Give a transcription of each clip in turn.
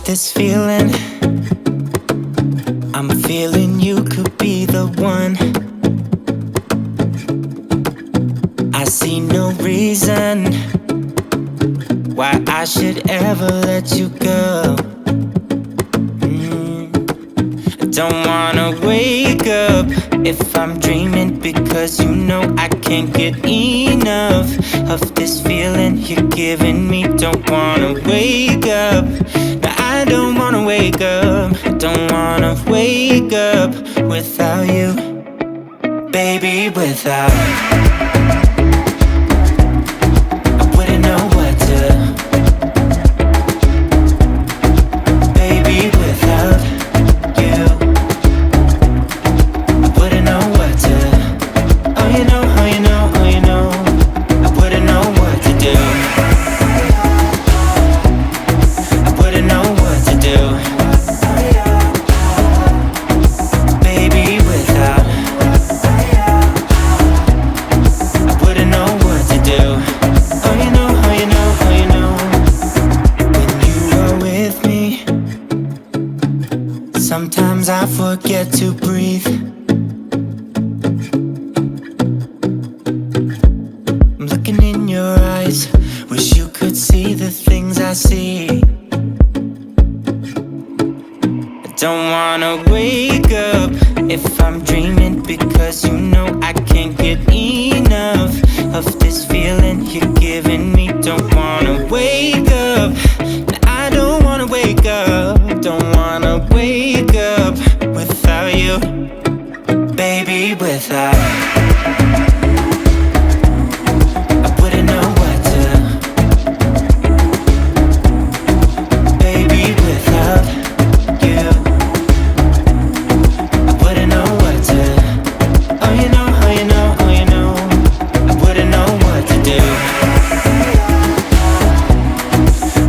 This feeling, I'm feeling you could be the one. I see no reason why I should ever let you go. I don't wanna wake up if I'm dreaming, because you know I can't get enough of this feeling you're giving me. Don't wanna wake up. I don't wanna wake up, I don't wanna wake up without you, baby, without. I wouldn't know what to, baby, without you. I wouldn't know what to, oh you know, oh you know, oh you know, I wouldn't know what to do. Sometimes I forget to breathe. I'm looking in your eyes, wish you could see the things I see. I don't wanna wake up if I'm dreaming, because you know I can't get enough of this feeling you're giving me. Don't wanna wake up, I don't wanna wake up. Don't wanna wake up without you, baby, without. I wouldn't know what to, baby, without you. I wouldn't know what to, oh you know, oh you know, oh you know, I wouldn't know what to do.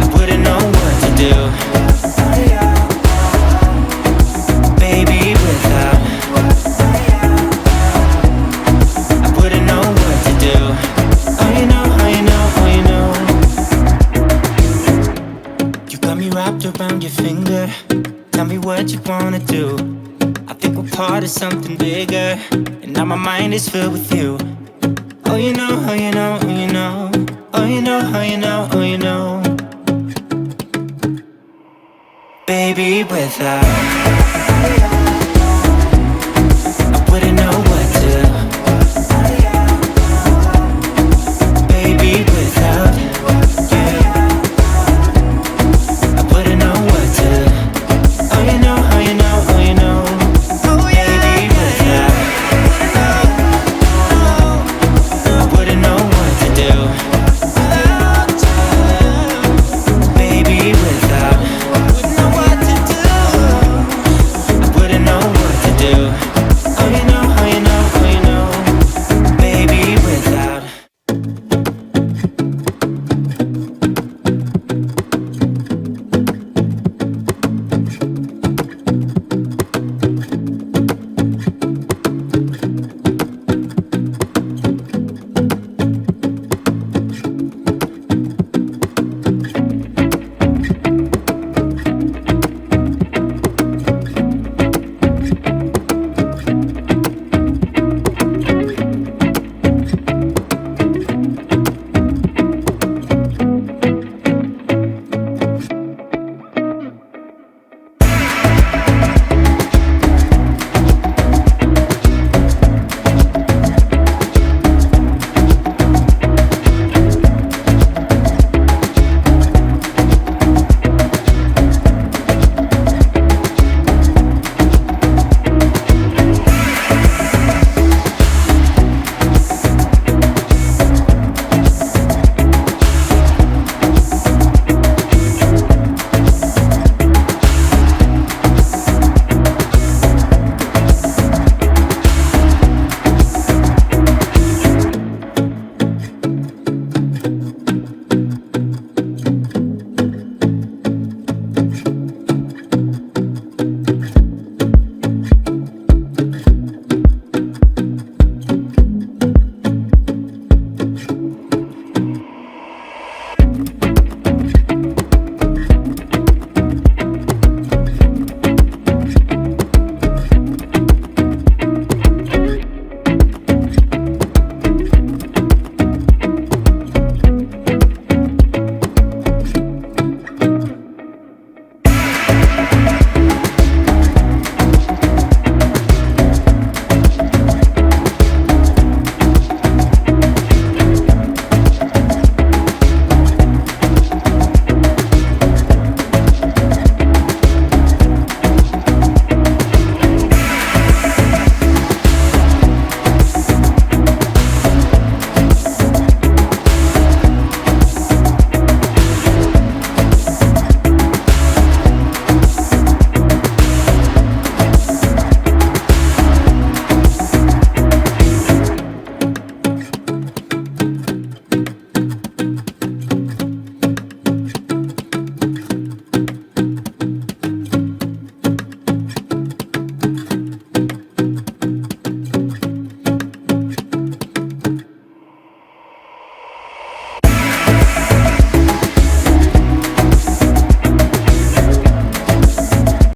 I wouldn't know what to do. Wrapped around your finger, tell me what you wanna do. I think we're part of something bigger, and now my mind is filled with you. Oh you know, oh you know, oh you know, oh you know, oh you know, oh you know, baby, without.